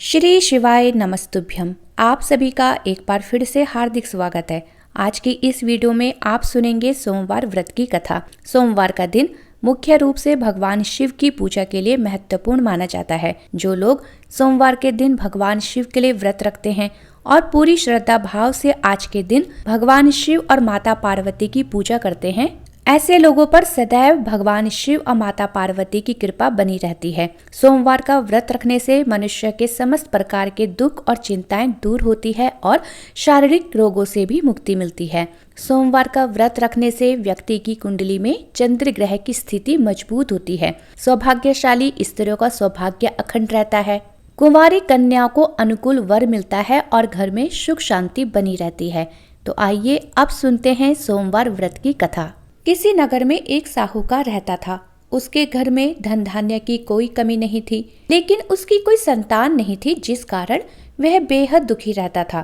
श्री शिवाय नमस्तुभ्यम। आप सभी का एक बार फिर से हार्दिक स्वागत है। आज की इस वीडियो में आप सुनेंगे सोमवार व्रत की कथा। सोमवार का दिन मुख्य रूप से भगवान शिव की पूजा के लिए महत्वपूर्ण माना जाता है। जो लोग सोमवार के दिन भगवान शिव के लिए व्रत रखते हैं और पूरी श्रद्धा भाव से आज के दिन भगवान शिव और माता पार्वती की पूजा करते हैं, ऐसे लोगों पर सदैव भगवान शिव और माता पार्वती की कृपा बनी रहती है। सोमवार का व्रत रखने से मनुष्य के समस्त प्रकार के दुख और चिंताएं दूर होती है और शारीरिक रोगों से भी मुक्ति मिलती है। सोमवार का व्रत रखने से व्यक्ति की कुंडली में चंद्र ग्रह की स्थिति मजबूत होती है। सौभाग्यशाली स्त्रियों का सौभाग्य अखंड रहता है। कुंवारी कन्या को अनुकूल वर मिलता है और घर में सुख शांति बनी रहती है। तो आइए अब सुनते हैं सोमवार व्रत की कथा। किसी नगर में एक साहूकार रहता था। उसके घर में धन धान्य की कोई कमी नहीं थी, लेकिन उसकी कोई संतान नहीं थी, जिस कारण वह बेहद दुखी रहता था।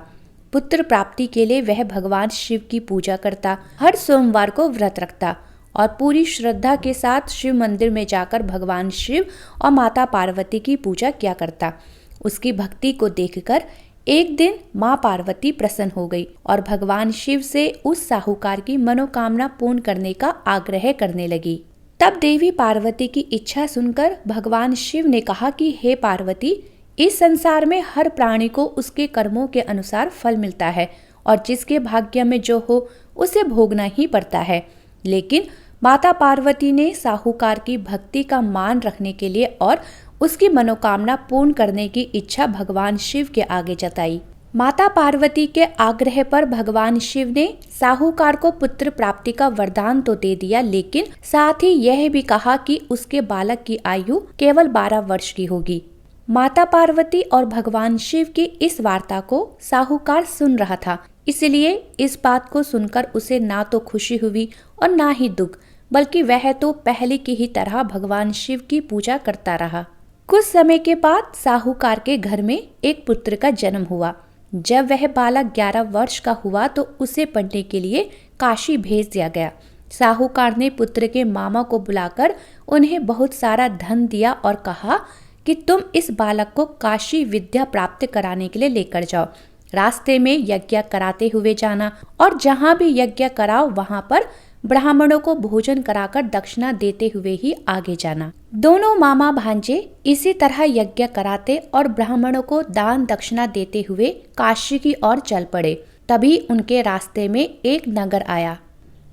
पुत्र प्राप्ति के लिए वह भगवान शिव की पूजा करता, हर सोमवार को व्रत रखता और पूरी श्रद्धा के साथ शिव मंदिर में जाकर भगवान शिव और माता पार्वती की पूजा किया करता। उसकी भक्ति को देखकर एक दिन माँ पार्वती प्रसन्न हो गई और भगवान शिव से उस साहूकार की मनोकामना पूर्ण करने का आग्रह करने लगी। तब देवी पार्वती की इच्छा सुनकर भगवान शिव ने कहा कि हे पार्वती, इस संसार में हर प्राणी को उसके कर्मों के अनुसार फल मिलता है और जिसके भाग्य में जो हो उसे भोगना ही पड़ता है। लेकिन माता पार्वती ने साहूकार की भक्ति का मान रखने के लिए और उसकी मनोकामना पूर्ण करने की इच्छा भगवान शिव के आगे जताई। माता पार्वती के आग्रह पर भगवान शिव ने साहूकार को पुत्र प्राप्ति का वरदान तो दे दिया, लेकिन साथ ही यह भी कहा कि उसके बालक की आयु केवल 12 वर्ष की होगी। माता पार्वती और भगवान शिव की इस वार्ता को साहूकार सुन रहा था, इसलिए इस बात को सुनकर उसे ना तो खुशी हुई और ना ही दुख, बल्कि वह तो पहले की ही तरह भगवान शिव की पूजा करता रहा। कुछ समय के बाद साहूकार के घर में एक पुत्र का जन्म हुआ। जब वह बालक 11 वर्ष का हुआ तो उसे पढ़ने के लिए काशी भेज दिया गया। साहूकार ने पुत्र के मामा को बुलाकर उन्हें बहुत सारा धन दिया और कहा कि तुम इस बालक को काशी विद्या प्राप्त कराने के लिए लेकर जाओ। रास्ते में यज्ञ कराते हुए जाना और जहाँ भी यज्ञ कराओ वहाँ पर ब्राह्मणों को भोजन कराकर दक्षिणा देते हुए ही आगे जाना। दोनों मामा भांजे इसी तरह यज्ञ कराते और ब्राह्मणों को दान दक्षिणा देते हुए काशी की ओर चल पड़े। तभी उनके रास्ते में एक नगर आया,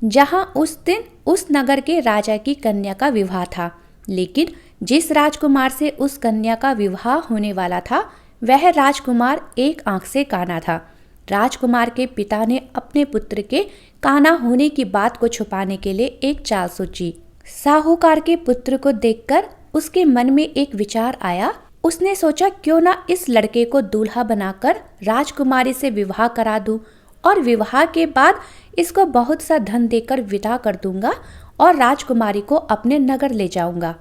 जहाँ उस दिन उस नगर के राजा की कन्या का विवाह था। लेकिन जिस राजकुमार से उस कन्या का विवाह होने वाला था, वह राजकुमार एक आंख से काना था। राजकुमार के पिता ने अपने पुत्र के काना होने की बात को छुपाने के लिए एक चाल सोची। साहूकार के पुत्र को देखकर उसके मन में एक विचार आया। उसने सोचा, क्यों ना इस लड़के को दूल्हा बनाकर राजकुमारी से विवाह करा दूं और विवाह के बाद इसको बहुत सा धन देकर विदा कर दूंगा और राजकुमारी को अपने नगर ले जाऊंगा।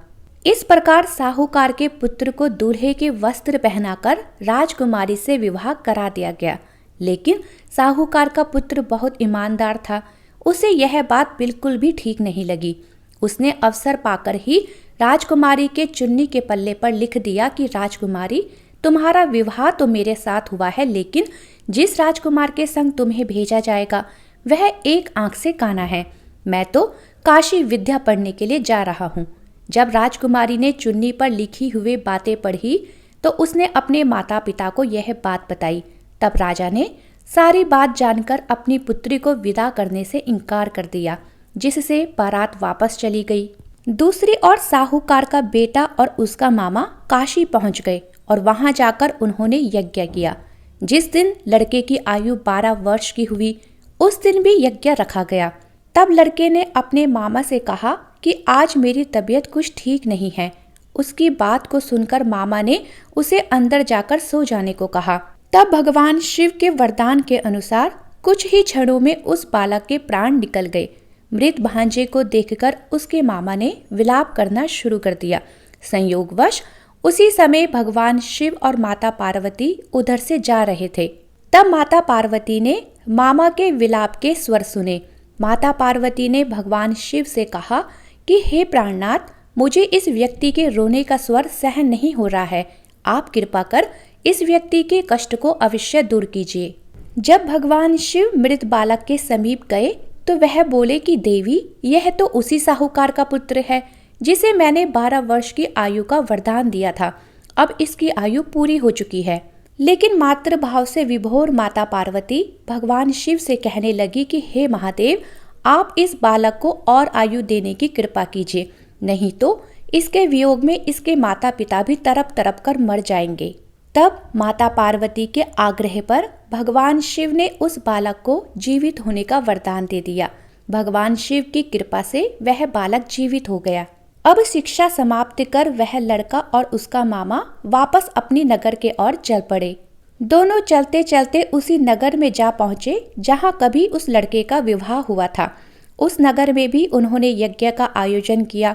इस प्रकार साहूकार के पुत्र को दूल्हे के वस्त्र पहनाकर राजकुमारी से विवाह करा दिया गया। लेकिन साहूकार का पुत्र बहुत ईमानदार था। उसे यह बात बिल्कुल भी ठीक नहीं लगी। उसने अवसर पाकर ही राजकुमारी के चुन्नी के पल्ले पर लिख दिया कि राजकुमारी, तुम्हारा विवाह तो मेरे साथ हुआ है, लेकिन जिस राजकुमार के संग तुम्हें भेजा जाएगा वह एक आंख से काना है। मैं तो काशी विद्या पढ़ने के लिए जा रहा हूँ। जब राजकुमारी ने चुन्नी पर लिखी हुई बातें पढ़ी तो उसने अपने माता पिता को यह बात बताई। तब राजा ने सारी बात जानकर अपनी पुत्री को विदा करने से इनकार कर दिया, जिससे बारात वापस चली गई। दूसरी ओर साहूकार का बेटा और उसका मामा काशी पहुंच गए और वहां जाकर उन्होंने यज्ञ किया। जिस दिन लड़के की आयु 12 वर्ष की हुई, उस दिन भी यज्ञ रखा गया। तब लड़के ने अपने मामा से कहा कि आज मेरी तबीयत कुछ ठीक नहीं है। उसकी बात को सुनकर मामा ने उसे अंदर जाकर सो जाने को कहा। तब भगवान शिव के वरदान के अनुसार कुछ ही क्षणों में उस बालक के प्राण निकल गए। मृत भांजे को देखकर उसके मामा ने विलाप करना शुरू कर दिया। संयोगवश उसी समय भगवान शिव और माता पार्वती उधर से जा रहे थे। तब माता पार्वती ने मामा के विलाप के स्वर सुने। माता पार्वती ने भगवान शिव से कहा कि हे प्राणनाथ, मुझे इस व्यक्ति के रोने का स्वर सहन नहीं हो रहा है। आप कृपा कर इस व्यक्ति के कष्ट को अवश्य दूर कीजिए। जब भगवान शिव मृत बालक के समीप गए तो वह बोले कि देवी, यह तो उसी साहूकार का पुत्र है जिसे मैंने 12 वर्ष की आयु का वरदान दिया था। अब इसकी आयु पूरी हो चुकी है। लेकिन मातृभाव से विभोर माता पार्वती भगवान शिव से कहने लगी कि हे महादेव, आप इस बालक को और आयु देने की कृपा कीजिए, नहीं तो इसके वियोग में इसके माता पिता भी तड़प तड़प कर मर जाएंगे। तब माता पार्वती के आग्रह पर भगवान शिव ने उस बालक को जीवित होने का वरदान दे दिया। भगवान शिव की कृपा से वह बालक जीवित हो गया। अब शिक्षा समाप्त कर वह लड़का और उसका मामा वापस अपनी नगर के ओर चल पड़े। दोनों चलते चलते उसी नगर में जा पहुंचे जहां कभी उस लड़के का विवाह हुआ था। उस नगर में भी उन्होंने यज्ञ का आयोजन किया।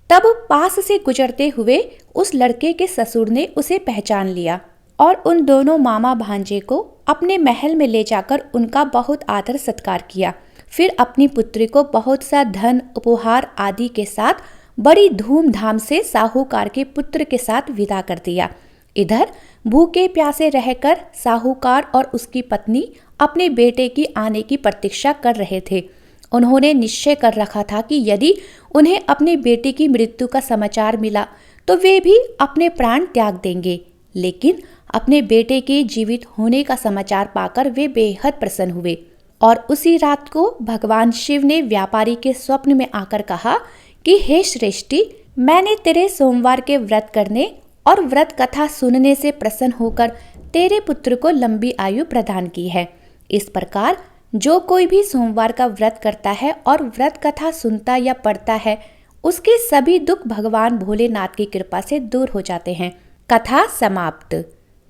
तब पास से गुजरते हुए उस लड़के के ससुर ने उसे पहचान लिया और उन दोनों मामा भांजे को अपने महल में ले जाकर उनका बहुत आदर सत्कार किया। फिर अपनी पुत्री को बहुत सा धन, उपहार आदि के साथ बड़ी धूमधाम से साहूकार के पुत्र के साथ विदा कर दिया। इधर भूखे प्यासे रहकर साहूकार और उसकी पत्नी अपने बेटे की आने की प्रतीक्षा कर रहे थे। उन्होंने निश्चय कर रखा था कि यदि उन्हें अपने बेटे की मृत्यु का समाचार मिला तो वे भी अपने प्राण त्याग देंगे। लेकिन अपने बेटे के जीवित होने का समाचार पाकर वे बेहद प्रसन्न हुए और उसी रात को भगवान शिव ने व्यापारी के स्वप्न में आकर कहा कि हे श्रेष्ठी, मैंने तेरे सोमवार के व्रत करने और व्रत कथा सुनने से प्रसन्न होकर तेरे पुत्र को लंबी आयु प्रदान की है। इस प्रकार जो कोई भी सोमवार का व्रत करता है और व्रत कथा सुनता या पढ़ता है, उसके सभी दुख भगवान भोलेनाथ की कृपा से दूर हो जाते हैं। कथा समाप्त।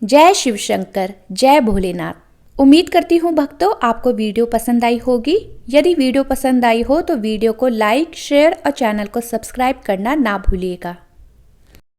जय शिव शंकर, जय भोलेनाथ। उम्मीद करती हूँ भक्तों आपको वीडियो पसंद आई होगी। यदि वीडियो पसंद आई हो तो वीडियो को लाइक, शेयर और चैनल को सब्सक्राइब करना ना भूलिएगा।